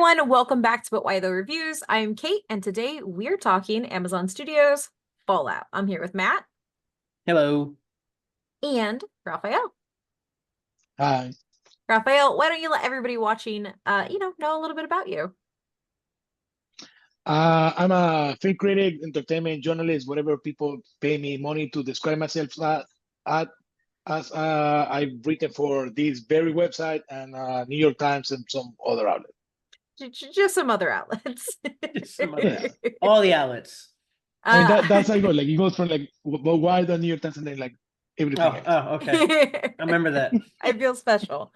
everyone, welcome back to But Why the Reviews. I'm Kate, and today we're talking Amazon Studios Fallout. I'm here with Matt Hello. and Raphael. Hi. Raphael, why don't you let everybody watching, know a little bit about you? I'm a film critic, entertainment journalist, whatever people pay me money to describe myself at, as I've written for this very website and New York Times and some other outlets. Just some other outlets. Just some other Yeah. outlets. All the outlets. I mean, Uh, that's how it goes. Like, it goes from like, but why the New York Times and then like everything else. Okay. I remember that. I feel special.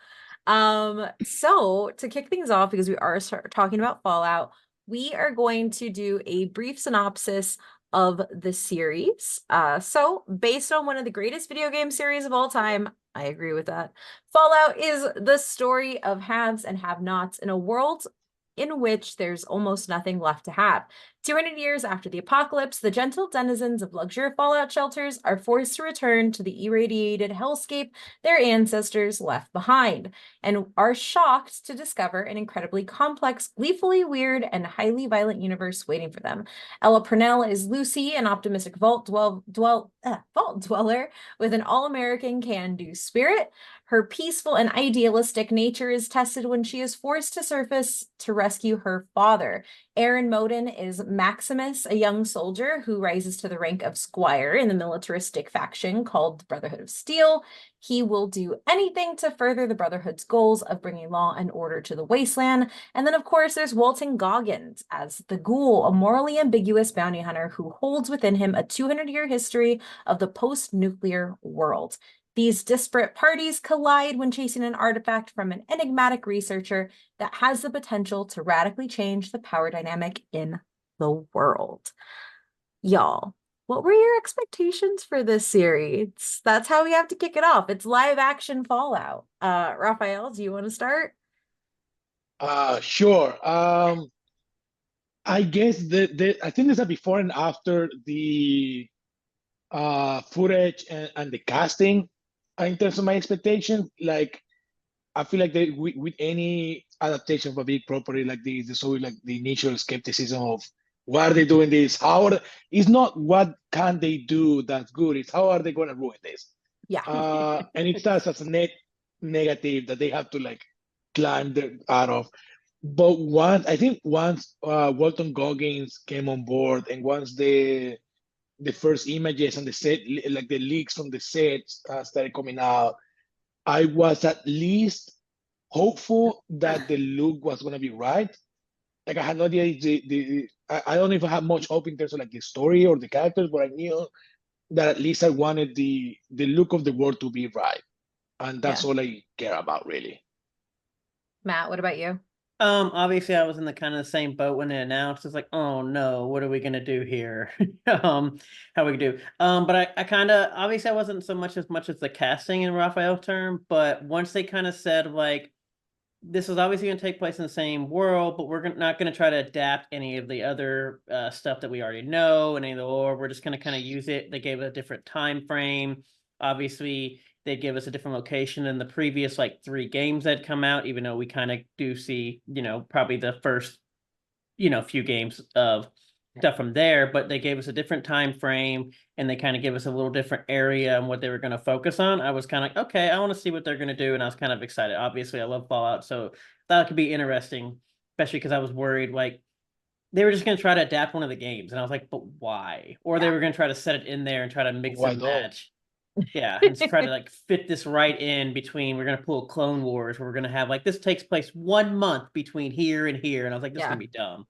So to kick things off, because we are talking about Fallout, we are going to do a brief synopsis of the series. So based on one of the greatest video game series of all time, I agree with that. Fallout is the story of haves and have-nots in a world in which there's almost nothing left to have. 200 years after the apocalypse, the gentle denizens of luxurious fallout shelters are forced to return to the irradiated hellscape their ancestors left behind, and are shocked to discover an incredibly complex, gleefully weird, and highly violent universe waiting for them. Ella Purnell is Lucy, an optimistic vault dweller with an all-American can-do spirit. Her peaceful and idealistic nature is tested when she is forced to surface to rescue her father. Aaron Moden is Maximus, a young soldier who rises to the rank of squire in the militaristic faction called the Brotherhood of Steel. He will do anything to further the Brotherhood's goals of bringing law and order to the wasteland. And then, of course, there's Walton Goggins as the Ghoul, a morally ambiguous bounty hunter who holds within him a 200-year history of the post-nuclear world. These disparate parties collide when chasing an artifact from an enigmatic researcher that has the potential to radically change the power dynamic in the world. Y'all, what were your expectations for this series? That's how we have to kick it off. It's live action Fallout. Raphael, do you want to start? Sure. I guess I think there's a before and after the footage and the casting in terms of my expectations. Like, I feel like with any adaptation of a big property like this, there's always like the initial skepticism of why are they doing this? It's not what can they do that's good, it's how are they going to ruin this? Yeah. And it starts as a negative that they have to like climb out of. But once Walton Goggins came on board, and once the first images and the set, like the leaks from the sets, started coming out, I was at least hopeful that the look was going to be right. Like, I had no idea I don't even have much hope in terms of like the story or the characters, but I knew that at least I wanted the look of the world to be right, and that's Yeah. all I care about, really. Matt, what about you? Obviously I was in the kind of the same boat when it announced. It's like, oh no, what are we gonna do here? How we do. But I kind of obviously I wasn't so much as the casting in Raphael term, but once they kind of said like this is obviously going to take place in the same world, but we're not going to try to adapt any of the other stuff that we already know and any of the lore. We're just going to kind of use it. They gave it a different time frame. Obviously, they give us a different location than the previous like 3 games that come out, even though we kind of do see, probably the first, few games of stuff from there, but they gave us a different time frame and they kind of give us a little different area and what they were going to focus on. I was kind of like, okay, I want to see what they're going to do, and I was kind of excited. Obviously, I love Fallout, so that could be interesting, especially because I was worried like they were just going to try to adapt one of the games, and I was like, but why? Or they were going to try to set it in there and try to mix Why and not? match. Yeah, and try to like fit this right in between. We're gonna pull Clone Wars, where we're gonna have like this takes place 1 month between here and here, and I was like, this is Yeah. gonna be dumb.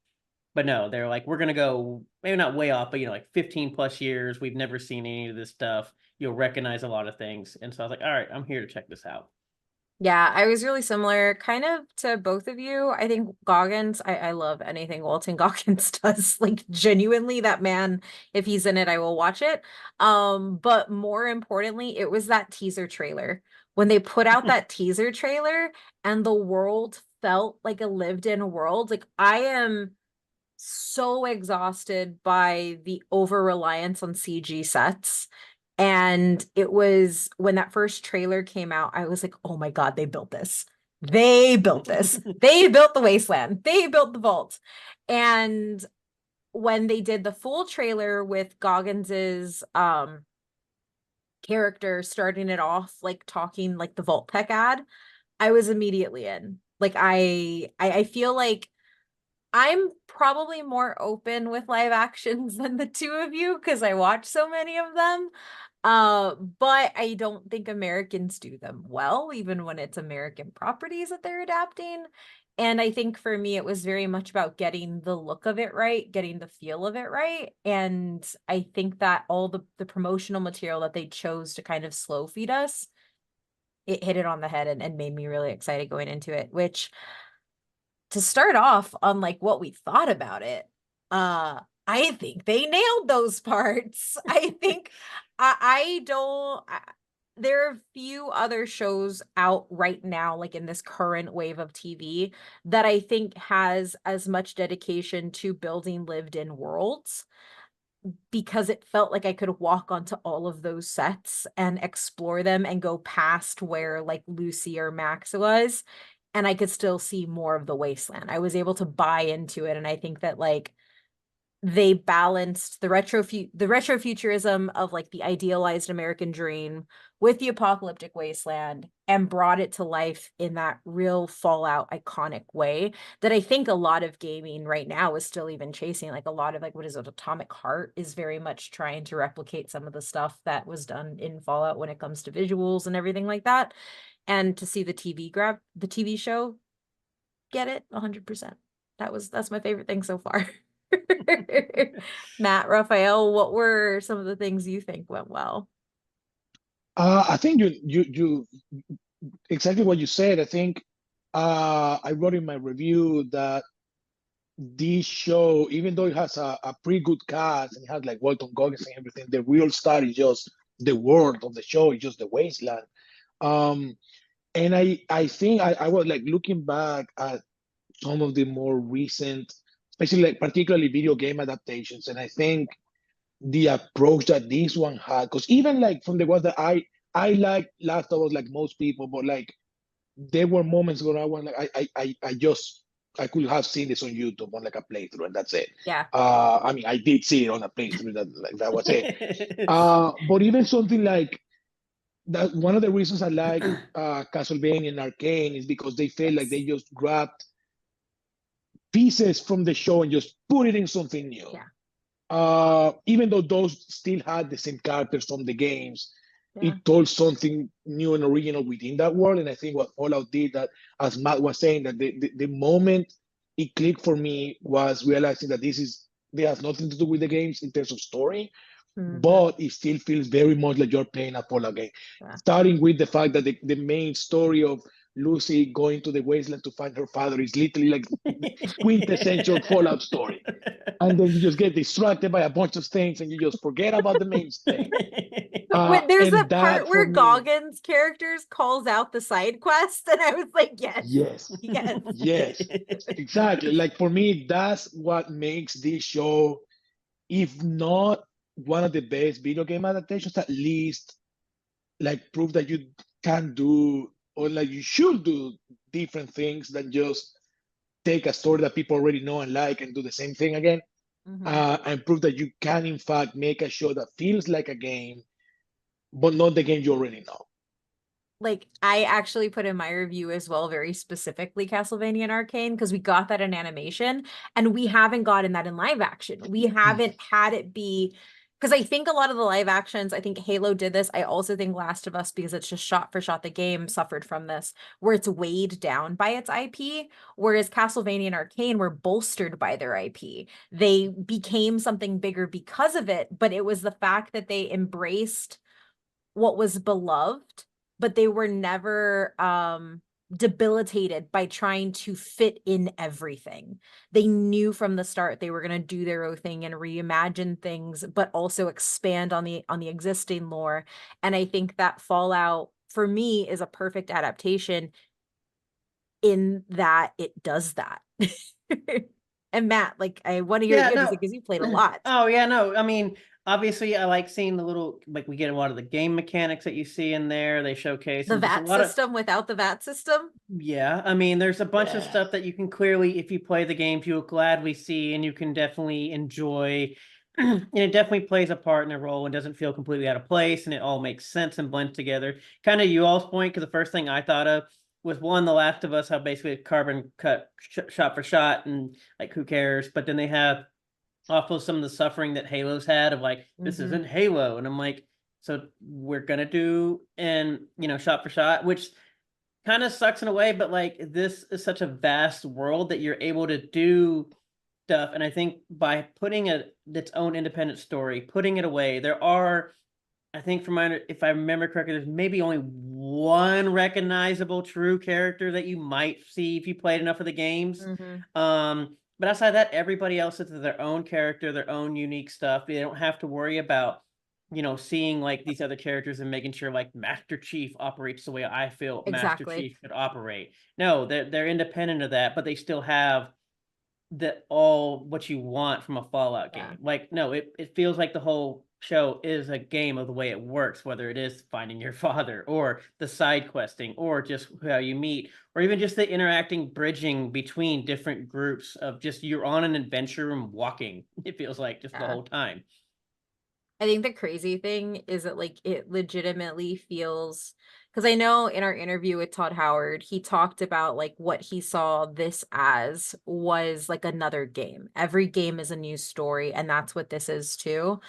But no, they're like, we're gonna go maybe not way off, but like 15 plus years. We've never seen any of this stuff. You'll recognize a lot of things, and so I was like, all right, I'm here to check this out. Yeah, I was really similar kind of to both of you. I think Goggins, I love anything Walton Goggins does. Like genuinely, that man, if he's in it, I will watch it. But more importantly, it was that teaser trailer. When they put out that teaser trailer and the world felt like a lived-in world, like I am so exhausted by the over-reliance on CG sets. And it was when that first trailer came out, I was like, oh my God, they built this. they built this. They built the wasteland. They built the vault. And when they did the full trailer with Goggins's character starting it off like talking like the Vault Tech ad, I was immediately in. Like I feel like I'm probably more open with live actions than the two of you because I watch so many of them. But I don't think Americans do them well, even when it's American properties that they're adapting. And I think for me, it was very much about getting the look of it right, getting the feel of it right. And I think that all the promotional material that they chose to kind of slow feed us, it hit it on the head and made me really excited going into it, which to start off on like what we thought about it, I think they nailed those parts. I think I don't there are few other shows out right now, like in this current wave of TV, that I think has as much dedication to building lived in worlds, because it felt like I could walk onto all of those sets and explore them and go past where like Lucy or Max was, and I could still see more of the wasteland. I was able to buy into it, and I think that like they balanced the retrofuturism of like the idealized American dream with the apocalyptic wasteland and brought it to life in that real Fallout iconic way that I think a lot of gaming right now is still even chasing. Like a lot of like, what is it, Atomic Heart is very much trying to replicate some of the stuff that was done in Fallout when it comes to visuals and everything like that. And to see the TV show get it 100%. That's my favorite thing so far. Matt, Raphael, what were some of the things you think went well? I think you exactly what you said. I think I wrote in my review that this show, even though it has a pretty good cast and it has like Walton Goggins and everything, the real star is just the world of the show, it's just the wasteland. Um, and I think I was like looking back at some of the more recent, especially like particularly video game adaptations, and I think the approach that this one had, because even like from the ones that I like Last of Us like most people, but like there were moments where I was like I just I could have seen this on YouTube on like a playthrough and that's it. Yeah. I mean I did see it on a playthrough that was it. But even something like that, one of the reasons I like Castlevania and Arcane is because they feel like Yes. they just grabbed pieces from the show and just put it in something new. Yeah. Even though those still had the same characters from the games, Yeah. it told something new and original within that world. And I think what Fallout did that, as Matt was saying, that the moment it clicked for me was realizing that they has nothing to do with the games in terms of story, Mhm. but it still feels very much like you're playing a Fallout game. Yeah. Starting with the fact that the main story of Lucy going to the wasteland to find her father is literally like quintessential Fallout story. And then you just get distracted by a bunch of things and you just forget about the main thing. When there's And that that part for where me, Goggins characters calls out the side quest, and I was like, yes, yes, yes. yes, exactly. Like for me, that's what makes this show, if not one of the best video game adaptations, at least like prove that you can do or like you should do different things than just take a story that people already know and like and do the same thing again. Mhm. And prove that you can in fact make a show that feels like a game but not the game you already know. Like I actually put in my review as well, very specifically Castlevania and Arcane, because we got that in animation and we haven't gotten that in live action. We haven't had it be, because I think a lot of the live actions, I think Halo did this. I also think Last of Us, because it's just shot for shot, the game suffered from this, where it's weighed down by its IP, whereas Castlevania and Arcane were bolstered by their IP. They became something bigger because of it, but it was the fact that they embraced what was beloved, but they were never debilitated by trying to fit in everything. They knew from the start they were going to do their own thing and reimagine things, but also expand on the existing lore. And I think that Fallout for me is a perfect adaptation in that it does that. And Matt, like I want to hear Yeah, you no. because you played a lot. Oh yeah, no. I mean, Obviously, I like seeing the little, like, we get a lot of the game mechanics that you see in there. They showcase The and just a VAT lot of, system without the VAT system. yeah. I mean, there's a bunch of Yeah. stuff that you can clearly, if you play the games, you'll gladly see and you can definitely enjoy. And it definitely plays a part in a role and doesn't feel completely out of place, and it all makes sense and blends together. Kind of you all's point, because the first thing I thought of was one, The Last of Us, how basically a carbon cut shot for shot, and like who cares? But then they have off of some of the suffering that Halo's had of like, this Mhm. isn't Halo. And I'm like, so we're gonna do, and shot for shot, which kind of sucks in a way, but like this is such a vast world that you're able to do stuff. And I think by putting its own independent story, putting it away, there are, I think from my, if I remember correctly, there's maybe only one recognizable true character that you might see if you played enough of the games. Mhm. But outside that, everybody else is their own character, their own unique stuff. They don't have to worry about, seeing like these other characters and making sure like Master Chief operates the way I feel Master Exactly. Chief should operate. No, they're independent of that, but they still have that all what you want from a Fallout Yeah. game. Like, no, it feels like the whole show is a game of the way it works, whether it is finding your father or the side questing or just how you meet, or even just the interacting bridging between different groups of just you're on an adventure and walking. It feels like just the Yeah. whole time. I think the crazy thing is that like it legitimately feels, because I know in our interview with Todd Howard, he talked about like what he saw this as was like another game. Every game is a new story, and that's what this is too.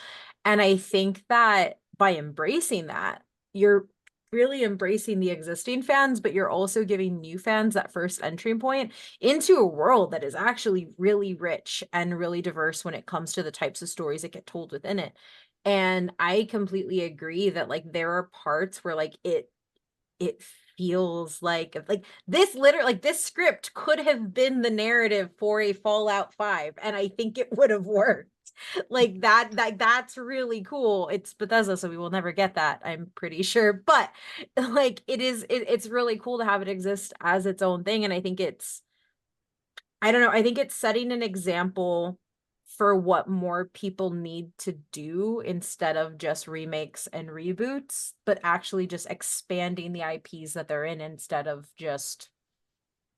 And I think that by embracing that, you're really embracing the existing fans, but you're also giving new fans that first entry point into a world that is actually really rich and really diverse when it comes to the types of stories that get told within it. And I completely agree that like there are parts where like it feels like this literally like this script could have been the narrative for a Fallout 5, and I think it would have worked. Like that's really cool. It's Bethesda, so we will never get that, I'm pretty sure. But like it's really cool to have it exist as its own thing. And I think I don't know, I think it's setting an example for what more people need to do instead of just remakes and reboots, but actually just expanding the IPs that they're in instead of just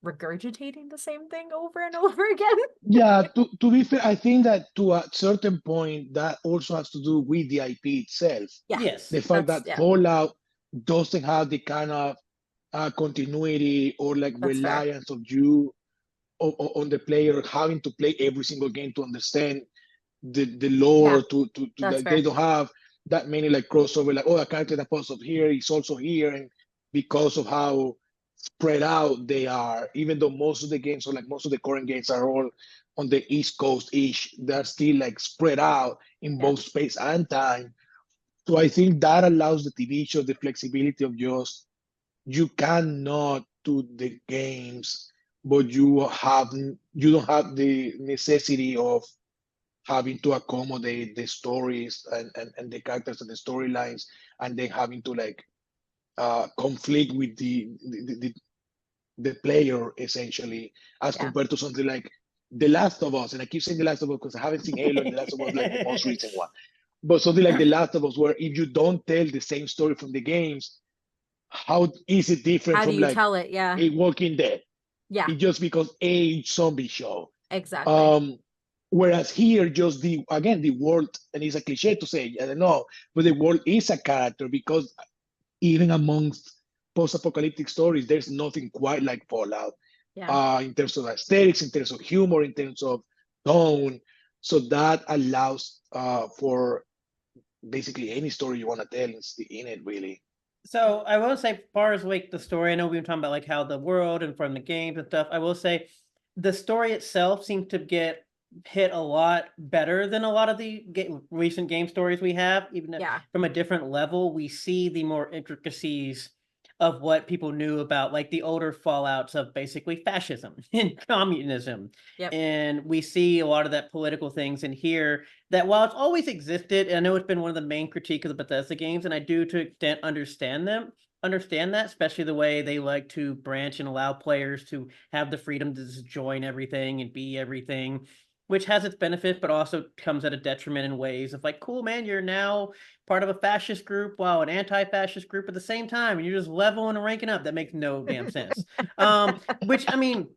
regurgitating the same thing over and over again. Yeah, to be fair, I think that to a certain point, that also has to do with the IP itself. Yeah, Yes. The fact that yeah, Fallout doesn't have the kind of continuity or like that's fair. reliance of you on the player having to play every single game to understand the Yeah, lore to that's that they fair. don't have that many like crossover like, oh, a character that pops up here is also here. And because of how spread out they are, even though most of the games or like most of the current games are all on the East Coast ish, they're still like spread out in Yeah, both space and time. So I think that allows the TV show the flexibility of just, you cannot do the games, but you don't have the necessity of having to accommodate the stories and the characters and the storylines, and then having to like conflict with the player essentially, as yeah. compared to something like The Last of Us. And I keep saying The Last of Us because I haven't seen Halo, and The Last of Us like the most recent one. But something like The Last of Us, where if you don't tell the same story from the games, how is it different How do from you like tell it? Yeah, a Walking Dead? yeah, It just because a zombie show. exactly. Um, Whereas here, just the world, and it's a cliche to say, I don't know, but the world is a character, because even amongst post-apocalyptic stories, there's nothing quite like Fallout, Yeah. in terms of aesthetics, in terms of humor, in terms of tone. So that allows for basically any story you want to tell in it, really. So I will say, as far as like the story, I know we've been talking about like how the world and from the games and stuff. I will say, the story itself seems to get hit a lot better than a lot of the recent game stories we have. Even Yeah. from a different level, we see the more intricacies of what people knew about, like the older fallouts of basically fascism and communism. Yep. And we see a lot of that political things in here that, while it's always existed, and I know it's been one of the main critiques of the Bethesda games, and I do to extent understand that, especially the way they like to branch and allow players to have the freedom to just join everything and be everything. which has its benefits, but also comes at a detriment in ways of like, cool, man, you're now part of a fascist group while an anti-fascist group at the same time, and you're just leveling and ranking up. That makes no damn sense. Which, I mean,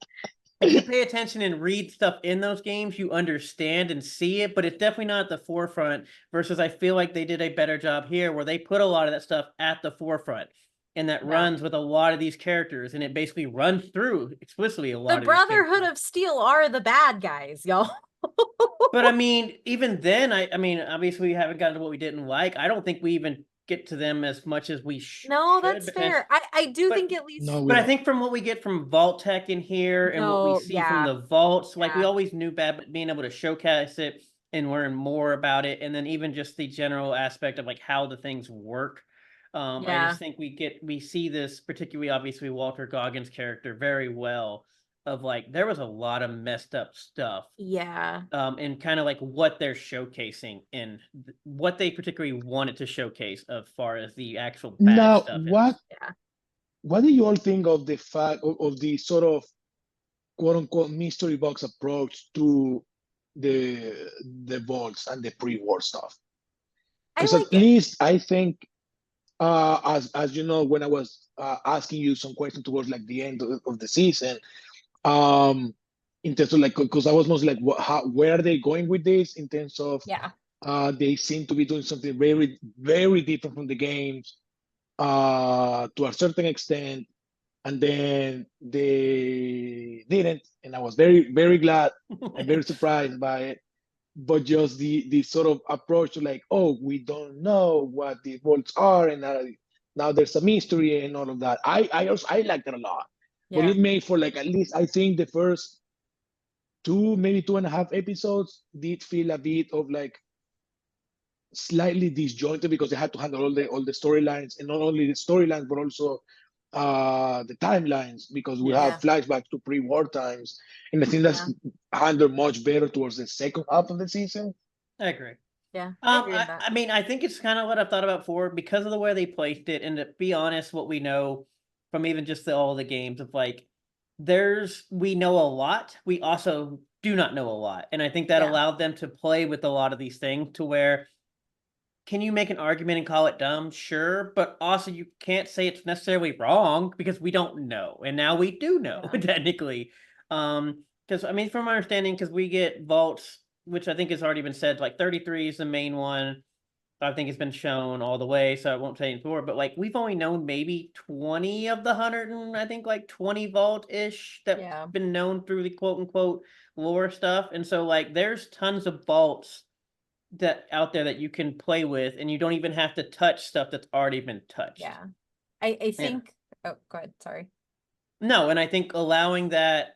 if you pay attention and read stuff in those games, you understand and see it, but it's definitely not at the forefront. Versus, I feel like they did a better job here where they put a lot of that stuff at the forefront. And that runs with a lot of these characters, and it basically runs through explicitly a lot The of these Brotherhood characters. of Steel are the bad guys, y'all. But I mean, even then, I mean, obviously we haven't gotten to what we didn't like. I don't think we even get to them as much as we No, should that's potentially. fair. I do But think at least No, we But I don't. think from what we get from Vault Tech in here and what we no, see from yeah, the vaults, like we yeah, always knew bad, but being able to showcase it and learn more about it, and then even just the general aspect of like how the things work. I yeah, just think we see this, particularly obviously Walter Goggins' character very well, of like there was a lot of messed up stuff, yeah, and kind of like what they're showcasing and what they particularly wanted to showcase as far as the actual bad Now, stuff is. yeah. what do you all think of the fact of the sort of quote unquote mystery box approach to the vaults and the pre-war stuff? I Because at like it. least I think, as you know, when I was asking you some questions towards like the end of the season, um, in terms of like, because I was mostly like, where are they going with this? In terms of, Yeah, they seem to be doing something very, very different from the games, to a certain extent, and then they didn't, and I was very, very glad and very surprised by it. But just the sort of approach to like, oh, we don't know what the vaults are, and now there's a mystery and all of that. I liked it a lot, but yeah, it made for like at least I think the first two, maybe 2.5 episodes did feel a bit of like slightly disjointed because they had to handle all the storylines, and not only the storylines but also the timelines, because we Yeah, have yeah, flashbacks to pre-war times, and I think yeah, that's handled much better towards the second half of the season. I agree. yeah. I agree with that. I mean, I think it's kind of what I've thought about before because of the way they placed it, and to be honest, what we know from even just all the games of like, we know a lot. We also do not know a lot, and I think that Yeah, allowed them to play with a lot of these things to where can you make an argument and call it dumb? Sure, but also you can't say it's necessarily wrong because we don't know, and now we do know yeah, technically. Because I mean, from my understanding, because we get vaults, which I think has already been said, like 33 is the main one. I think it's been shown all the way, so I won't say any more. But like, we've only known maybe 20 of the 100, and I think like 20 vault ish that's yeah, been known through the quote unquote lore stuff. And so like, there's tons of vaults that out there that you can play with, and you don't even have to touch stuff that's already been touched. yeah. I Yeah. think. Oh, go ahead. Sorry. No, and I think allowing that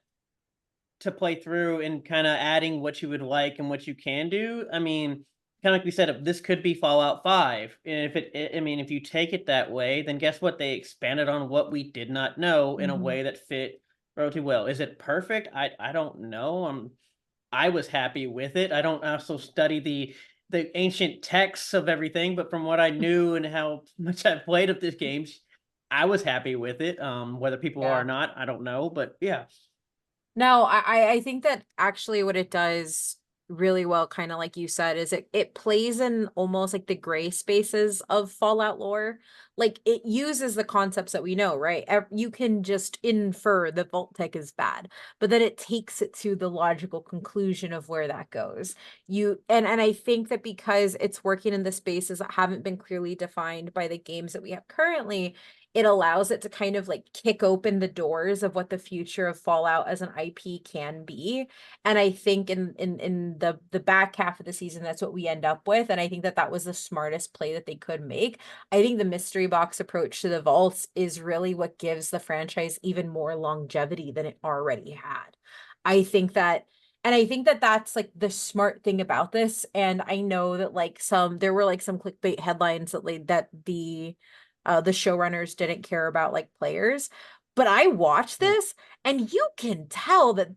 to play through and kind of adding what you would like and what you can do. I mean, kind of like we said, if this could be Fallout 5. And I mean, if you take it that way, then guess what? They expanded on what we did not know in a Mhm. way that fit relatively well. Is it perfect? I don't know. I was happy with it. I don't also study the ancient texts of everything, but from what I knew and how much I've played of these games, I was happy with it. Whether people are Yeah. or not, I don't know, but yeah. No, I think that actually what it does really well, kind of like you said, is it plays in almost like the gray spaces of Fallout lore. Like it uses the concepts that we know, right? You can just infer that Vault Tech is bad, but then it takes it to the logical conclusion of where that goes. And I think that because it's working in the spaces that haven't been clearly defined by the games that we have currently, it allows it to kind of like kick open the doors of what the future of Fallout as an IP can be. And I think in the back half of the season, that's what we end up with. And I think that that was the smartest play that they could make. I think the mystery box approach to the vaults is really what gives the franchise even more longevity than it already had. I think that and I think that that's like the smart thing about this. And I know that like there were like some clickbait headlines that the showrunners didn't care about like players. But I watched this and you can tell that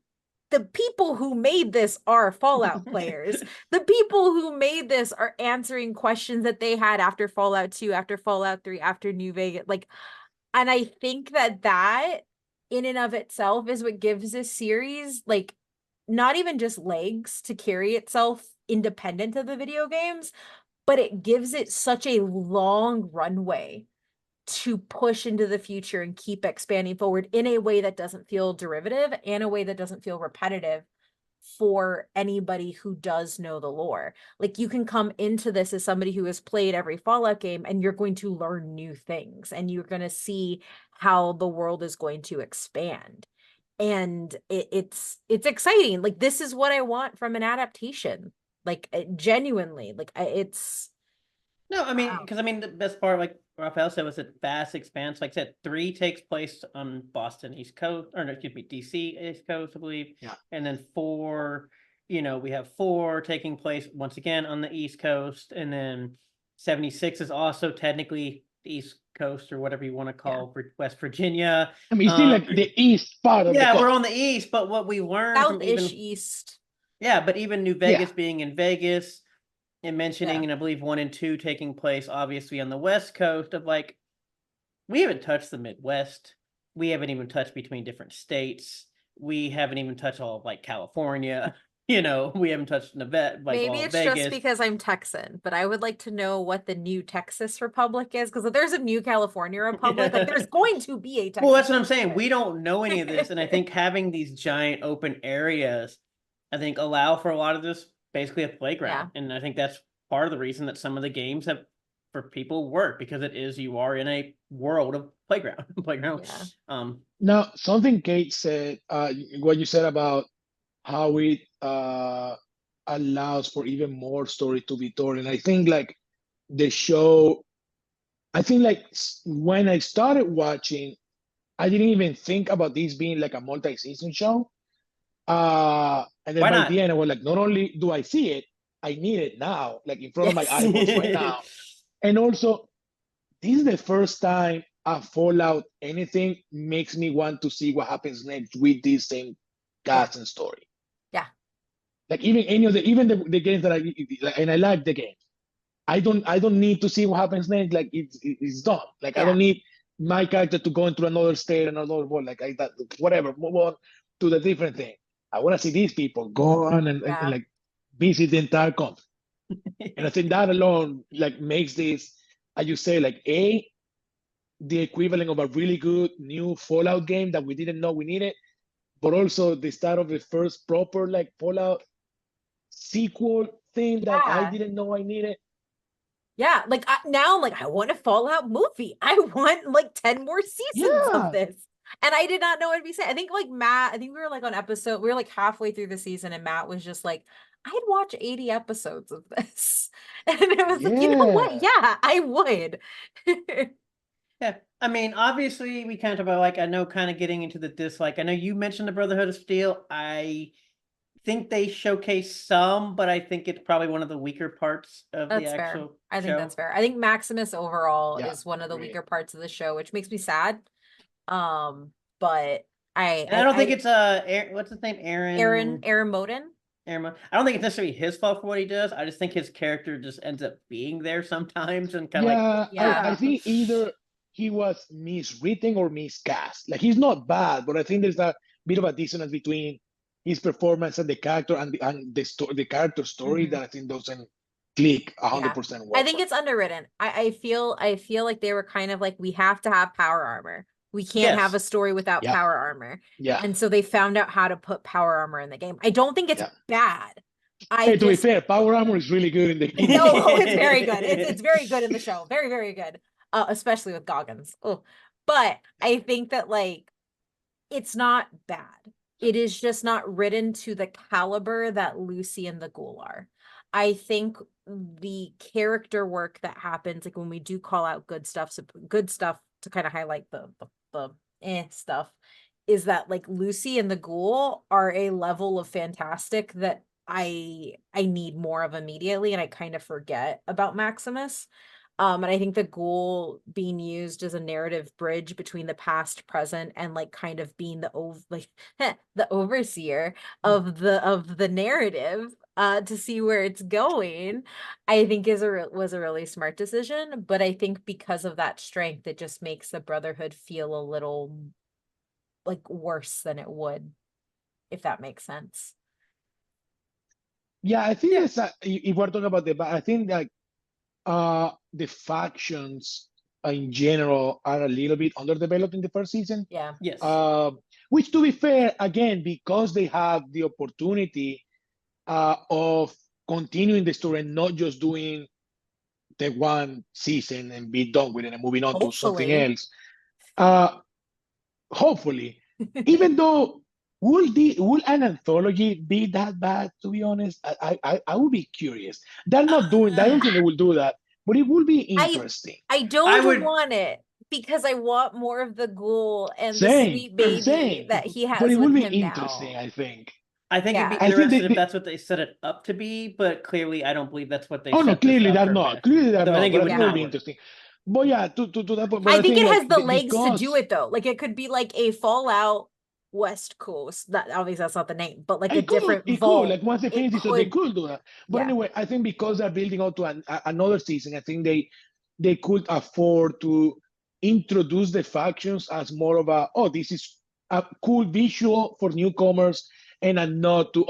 the people who made this are Fallout players. The people who made this are answering questions that they had after Fallout 2, after Fallout 3, after New Vegas. Like, and I think that in and of itself is what gives this series like not even just legs to carry itself independent of the video games, but it gives it such a long runway to push into the future and keep expanding forward in a way that doesn't feel derivative and a way that doesn't feel repetitive for anybody who does know the lore. Like, you can come into this as somebody who has played every Fallout game and you're going to learn new things and you're going to see how the world is going to expand. And it's exciting. Like, this is what I want from an adaptation. Like, genuinely, like it's No, I mean, wow. because I mean, the best part, like Raphael said, was a vast expanse. Like I said, 3 takes place on Boston East Coast, or no, excuse me, DC East Coast, I believe. Yeah. And then 4, we have 4 taking place once again on the East Coast, and then 76 is also technically the East Coast, or whatever you want to call West Virginia. I mean, it's still like the east part of the Yeah, we're coast. on the East, but what we learned from South-ish even east. but even New Yeah. Vegas being in Vegas and mentioning, Yeah. and I believe 1 and 2 taking place obviously on the West Coast, of like, we haven't touched the Midwest. We haven't even touched between different states. We haven't even touched all of like California. We haven't touched Nevada, like Maybe all of it's just Vegas. because I'm Texan, but I would like to know what the new Texas Republic is, because if there's a new California Republic, like there's going to be a Texas. Well, that's what I'm saying. Republic. We don't know any of this, and I think having these giant open areas, I think, allow for a lot of this basically a playground, and I think that's part of the reason that some of the games have for people work, because you are in a world of playground. Yeah. Now, something Kate said, what you said about how it allows for even more story to be told. And I think like the show, I think like when I started watching, I didn't even think about this being like a multi-season show. And then Why by not? the end, I was like, not only do I see it, I need it now, like in front of my Yes. eyeballs right now. And also, this is the first time a Fallout anything makes me want to see what happens next with this same cast and story. Yeah. Like even any of the games that and I like the game. I don't need to see what happens next. Like it's done. Like I Yeah. don't need my character to go into another state, another world. Like that, whatever. Move on to the different thing. I want to see these people go on and like visit the entire country. And I think that alone like makes this, as you say, like the equivalent of a really good new Fallout game that we didn't know we needed, but also the start of the first proper like Fallout sequel thing that I Yeah. didn't know I needed. Yeah. Like now I'm like, I want a Fallout movie. I want like 10 more seasons of this. And I did not know I'd be saying. I think like Matt, I think we were like on episode, we were like halfway through the season, and Matt was just like, I'd watch 80 episodes of this. And it was like, you know what? Yeah, I would. Yeah, I mean, obviously, we kind of are like, I know, kind of getting into the dislike. I know you mentioned the Brotherhood of Steel. I think they showcase some, but I think it's probably one of the weaker parts of the That's fair. actual I think show. that's fair. I think Maximus overall Yeah, is one of the agree. weaker parts of the show, which makes me sad. But And I don't think it's what's his name, Aaron Moden. Aaron. I don't think it's necessarily his fault for what he does. I just think his character just ends up being there sometimes and kind of like, I think either he was miswritten or miscast. Like he's not bad, but I think there's a bit of a dissonance between his performance and the character and the character story that I think doesn't click 100% well. I think it's underwritten. I feel like they were kind of like, we have to have power armor. We can't have a story without power armor. Yeah. And so they found out how to put power armor in the game. I don't think it's bad. To be fair, power armor is really good in the game. No, it's very good. It's very good in the show. Very, very good. Especially with Goggins. Oh, but I think that like it's not bad. It is just not written to the caliber that Lucy and the Ghoul are. I think the character work that happens, like when we do call out good stuff to kind of highlight the stuff, is that like Lucy and the Ghoul are a level of fantastic that I need more of immediately, and I kind of forget about Maximus. And I think the Ghoul being used as a narrative bridge between the past, present, and like kind of being the overseer of the narrative to see where it's going, I think was a really smart decision. But I think because of that strength, it just makes the Brotherhood feel a little like worse than it would, if that makes sense. Yeah, I think Yeah. it's if we're talking about I think that the factions in general are a little bit underdeveloped in the first season. Yeah. Yes. Uh, which, to be fair, again, because they have the opportunity of continuing the story and not just doing the one season and be done with it and moving on to something Hopefully. else. Uh, hopefully, even though will an anthology be that bad? To be honest, I would be curious. They're not doing. I don't think they will do that, but it will be I interesting. I I don't would want it because I want more of the ghoul and the Same, sweet baby same. that he But has it will with be him interesting. now. I think. I think it'd be Yeah. I think interesting if that's what they set it up to be, but clearly I don't believe that's what they Oh no, set this clearly up they're for. not. Clearly they're So I not. think it But I would think it will Yeah. be not work. interesting. But yeah, to that point. But I I think think it like has the legs to do because it though. Like it could be like a Fallout West Coast. That obviously that's not the name, but like a different it could vault. like once they It finish it, so they could, could do that. But yeah, anyway, I think because they're building out to another season, I think they could afford to introduce the factions as more of a this is a cool visual for newcomers and a nod to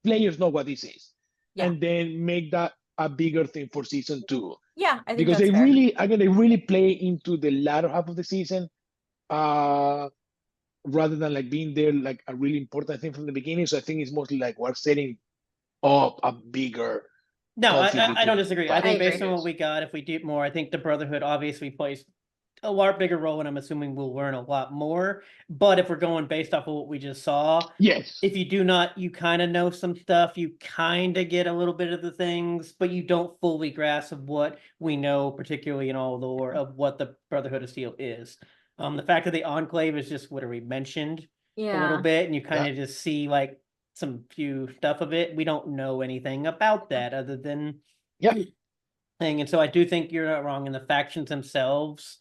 players know what this is, yeah, and then make that a bigger thing for season two yeah. I think because that's fair. they really play into the latter half of the season. Uh, Rather than like being there like a really important thing from the beginning. So I think it's mostly like we're setting up a bigger No, conflict I don't between disagree. I I think factions, I based agree. on what guess. we got, if we do more, I think the Brotherhood obviously plays a lot bigger role, and I'm assuming we'll learn a lot more. But if we're going based off of what we just saw, Yes. if you do not, you kind of know some stuff, you kind of get a little bit of the things, but you don't fully grasp of what we know, particularly in all the lore of what the Brotherhood of Steel is. The fact that the Enclave is just what we mentioned a little Yeah, bit, and you kind Yeah. of just see like some few stuff of it. We don't know anything about that other than Yeah. thing. And so I do think you're not wrong, and the factions themselves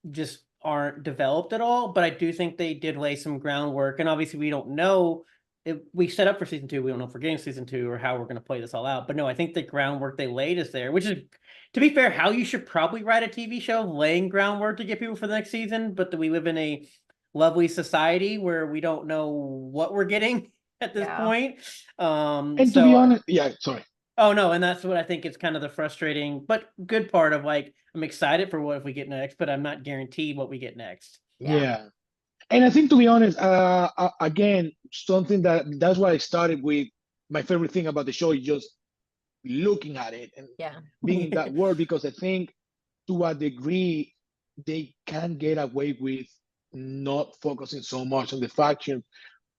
just aren't developed at all. But I do think they did lay some groundwork. And obviously we don't know if we set up for season two. We don't know if we're getting season two or how we're going to play this all out. But no, I think the groundwork they laid is there, which is, to be fair, how you should probably write a TV show, laying groundwork to get people for the next season. But we live in a lovely society where we don't know what we're getting at this yeah, point. And to be So honest, yeah, sorry. oh no, and that's what I think is kind of the frustrating but good part of like I'm excited for what if we get next, but I'm not guaranteed what we get next. yeah, Yeah. And I think to be honest, again, something that's why I started with my favorite thing about the show is just looking at it and yeah, being in that world because I think to a degree they can get away with not focusing so much on the faction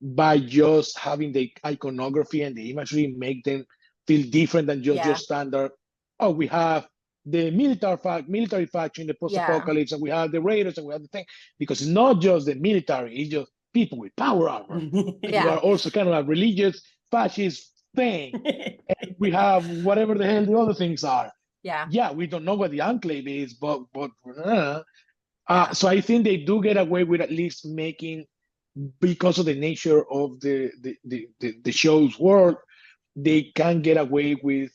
by just having the iconography and the imagery make them feel different than just your yeah, standard. Oh, we have the military faction, the yeah, post-apocalypse, and we have the raiders, and we have the thing. Because it's not just the military; it's just people with power armor who yeah, are also kind of a religious fascist thing. We have whatever the hell the other things are. yeah, Yeah, we don't know what the enclave is, yeah, so I think they do get away with at least making because of the nature of the show's world, they can get away with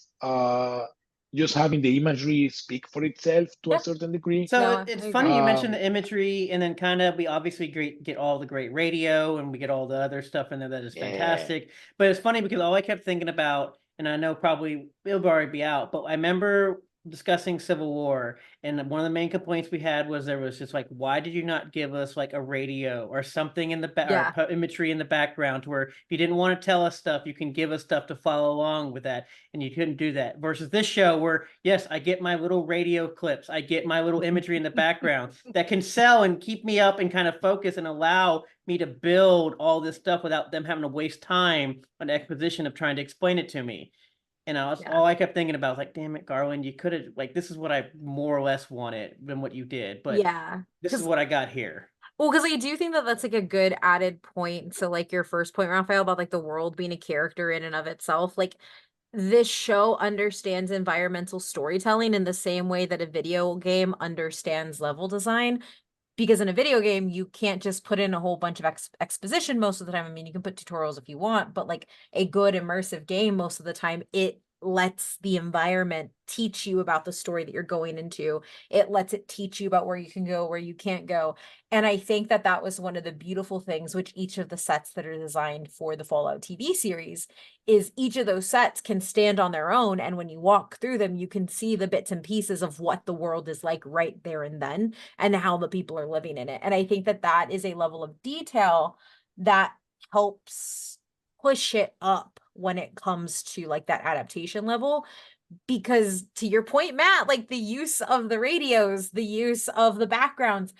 just having the imagery speak for itself to a yeah. certain degree. So No, it's I funny agree. you mentioned Um, the imagery, and then kind of we obviously get all the great radio, and we get all the other stuff in there that is yeah, fantastic. But it's funny because all I kept thinking about, and I know probably it'll already be out, but I remember discussing Civil War, and one of the main complaints we had was there was just like, why did you not give us like a radio or something in the back Yeah, or imagery in the background to where if you didn't want to tell us stuff, you can give us stuff to follow along with that, and you couldn't do that. Versus this show where yes, I get my little radio clips, I get my little imagery in the background that can sell and keep me up and kind of focus and allow me to build all this stuff without them having to waste time on exposition of trying to explain it to me. And yeah, all I kept thinking about was like, damn it, Garland, you could have like this is what I more or less wanted than what you did, but yeah. this is Because what I got here. Well, because I do think that that's like a good added point to like your first point, Raphael, about like the world being a character in and of itself. Like this show understands environmental storytelling in the same way that a video game understands level design. Because in a video game, you can't just put in a whole bunch of exposition most of the time. I mean, you can put tutorials if you want, but like a good immersive game, most of the time, it lets the environment teach you about the story that you're going into. It lets it teach you about where you can go, where you can't go. And I think that that was one of the beautiful things, which each of the sets that are designed for the Fallout TV series is each of those sets can stand on their own. And when you walk through them, you can see the bits and pieces of what the world is like right there and then, and how the people are living in it. And I think that that is a level of detail that helps push it up when it comes to like that adaptation level. Because to your point, Matt, like the use of the radios, the use of the backgrounds,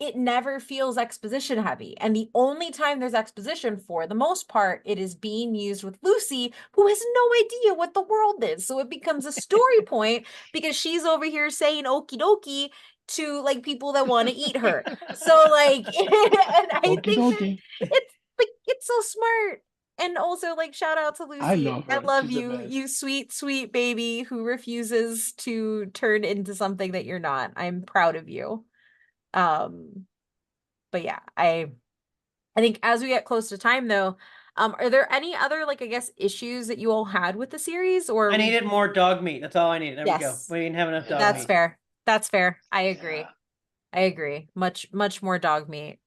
it never feels exposition heavy. And the only time there's exposition, for the most part, it is being used with Lucy, who has no idea what the world is. So it becomes a story point because she's over here saying okie dokie to like people that want to eat her. So like, and I Okie think that dokie. it's like, it's so smart. And also, like, shout out to I Lucy. love I her. love She's the you, best. you sweet, sweet baby who refuses to turn into something that you're not. I'm proud of you. But yeah, I think as we get close to time though, are there any other like I guess issues that you all had with the series, or I needed more dog meat. That's all I needed. There we go. yes, We didn't have enough dog that's meat. fair. That's fair. I Yeah. agree. I agree. Much more dog meat.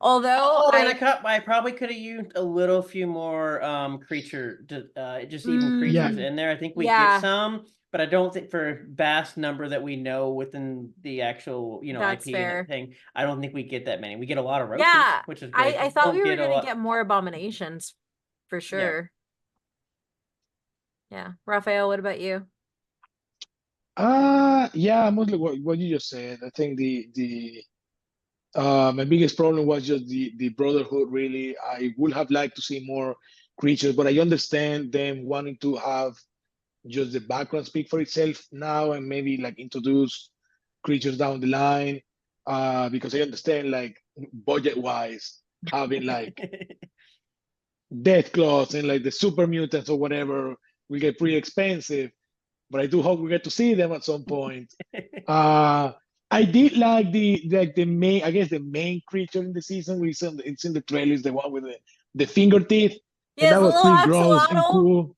Although Oh, and I probably could have used a little few more just even creatures Mm, in there. I think we get yeah, some, but I don't think for a vast number that we know within the actual, that's IP and fair. everything, I don't think we get that many. We get a lot of roaches, Yeah, which is I great, but thought we don't were get a gonna lot. get more abominations for Yeah. sure. Yeah. Raphael, what about you? Yeah, mostly what you just said. I think the my biggest problem was just the brotherhood. Really, I would have liked to see more creatures, but I understand them wanting to have just the background speak for itself now, and maybe like introduce creatures down the line. Because I understand like budget wise, having like death claws and like the super mutants or whatever will get pretty expensive. But I do hope we get to see them at some point. Uh, I did like the main, I guess the main creature in the season. It's in the trailers, the one with the finger teeth, and Yes, that the was little pretty gross and axolotl, cool.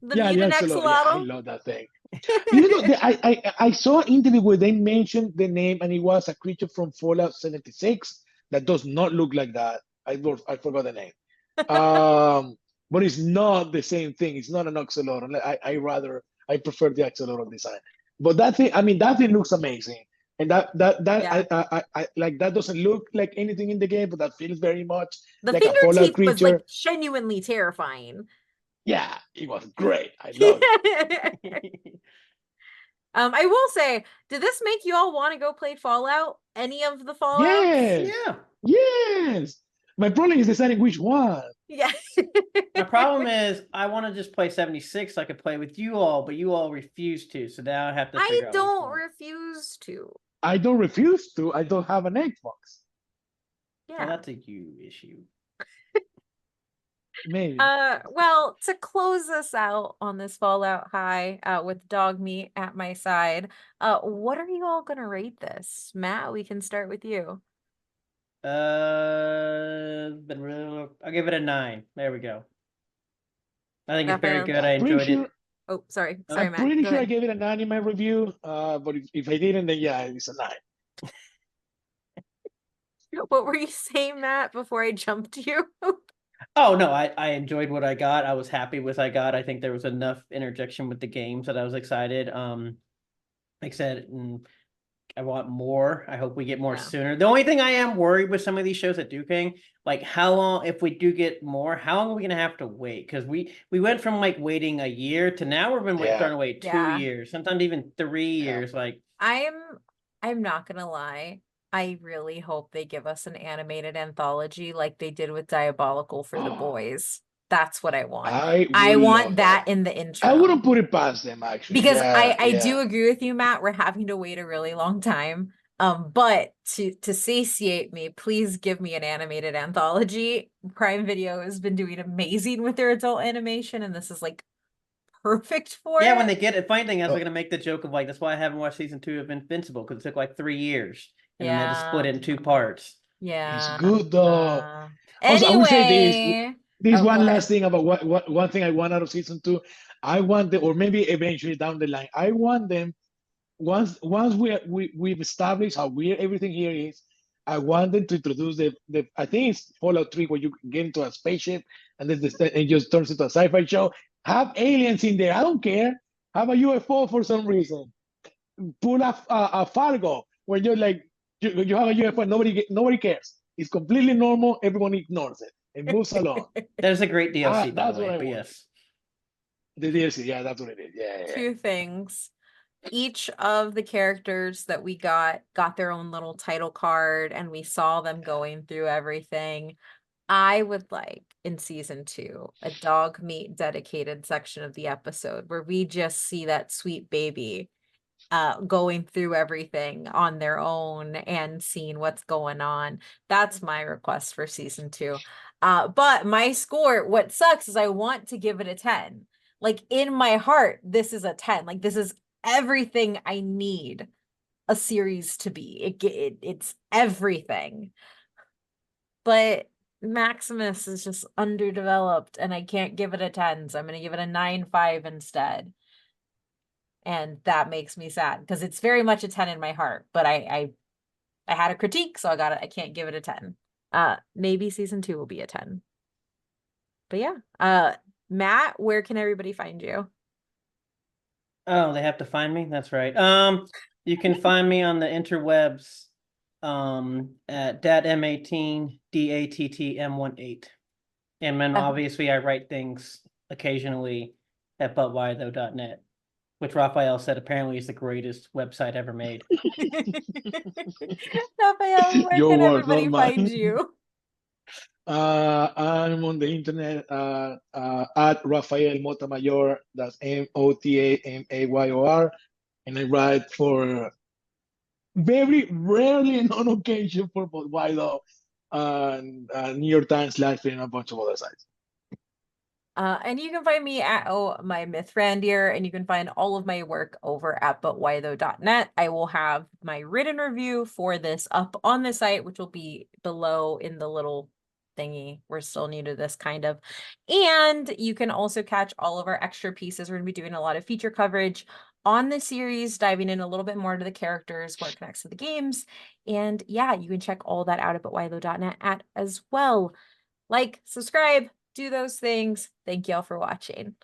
the Yeah, the mutant axolotl. Yeah, I axolotl. love that thing. Even though I saw an interview where they mentioned the name and it was a creature from Fallout 76 that does not look like that. I forgot the name. But it's not the same thing. It's not an axolotl. I prefer the axolotl design. But that thing, I mean, that thing looks amazing. And Yeah. I like that doesn't look like anything in the game, but that feels very much The like a finger Fallout teeth was like creature. genuinely terrifying. Yeah, it was great. I love it. I will say, did this make you all want to go play Fallout? Any of the Fallouts? Yes, Yeah. yes. My problem is deciding which one. Yeah. My problem is I want to just play 76 so I could play with you all, but you all refuse to. So now I have to I figure out which don't one. refuse to. I don't refuse to. I don't have an Xbox. Well, Yeah. that's a you issue. Maybe. Well, to close us out on this Fallout high, with dog meat at my side, what are you all gonna rate this? Matt, we can start with you. I'll give it a 9. There we go. I think it's very Raphael. good. I I'm pretty enjoyed sure. it. Oh, sorry, I'm Matt. pretty Go sure I ahead. gave it a 9 in my review. But if I didn't, then yeah, it's a 9. What were you saying, Matt, before I jumped you? Oh no, I enjoyed what I got. I was happy with I got. I think there was enough interjection with the games that I was excited. Like I said, I want more. I hope we get more Yeah. sooner. The only thing I am worried with some of these shows that do King, like how long, if we do get more, how long are we gonna have to wait? Because we went from like waiting a year to now we've been Yeah. starting to wait 2 Yeah. years, sometimes even 3 Yeah. years. Like I'm not gonna lie. I really hope they give us an animated anthology like they did with Diabolical for the boys. That's what I want. I I would want love that that. in the I intro. wouldn't put it past them, actually. Because Yeah, I do yeah. agree with you, Matt. We're having to wait a really long time. But to satiate me, please give me an animated anthology. Prime Video has been doing amazing with their adult animation, and this is like perfect for yeah, when it. they get it, funny thing is, Oh, we're gonna make the joke of like that's why I haven't watched season 2 of Invincible because it took like 3 years, and then they had to split Yeah. it in 2 parts. it's Yeah. good though. Also, I would say this Anyway. this Oh, go one last ahead. thing about what one thing I want out of season 2. I want them, or maybe eventually down the line, I want them once we've established how weird everything here is. I want them to introduce the I think it's Fallout 3 where you get into a spaceship and then it just turns into a sci-fi show. Have aliens in there. I don't care. Have a UFO for some reason. Pull a Fargo where you're like you have a UFO. Nobody cares. It's completely normal. Everyone ignores it and moves along. There's a great DLC, by the That's what way, I but want. yes. The DLC, yeah, that's what it is. Yeah. Two things. Each of the characters that we got their own little title card, and we saw them going through everything. I would like in season 2 a dog meat dedicated section of the episode where we just see that sweet baby going through everything on their own and seeing what's going on. That's my request for season 2. But my score, what sucks is I want to give it a 10. Like in my heart, this is a 10. Like this is everything I need a series to be. It's everything. But Maximus is just underdeveloped and I can't give it a 10, so I'm going to give it a 9.5 instead. And that makes me sad because it's very much a 10 in my heart, but I had a critique, so I can't give it a 10. Maybe season 2 will be a 10. But yeah. Matt, where can everybody find you? Oh, they have to find me? That's right. You can find me on the interwebs at datm18 DATTM18. And then obviously I write things occasionally at butwhythough.net, which Raphael said apparently is the greatest website ever made. Raphael, where Your can words, not everybody find mine. you? I'm on the internet at Rafael Motamayor. That's MOTAMAYOR, and I write for very rarely and on occasion for both Wido and New York Times, Life, and a bunch of other sites. And you can find me at my myth Randier, and you can find all of my work over at butwhythough.net. I will have my written review for this up on the site, which will be below in the little thingy. We're still new to this kind of. And you can also catch all of our extra pieces. We're going to be doing a lot of feature coverage on the series, diving in a little bit more to the characters, where it connects to the games. And yeah, you can check all that out at butwhythough.net as well. Like, subscribe, do those things. Thank y'all for watching.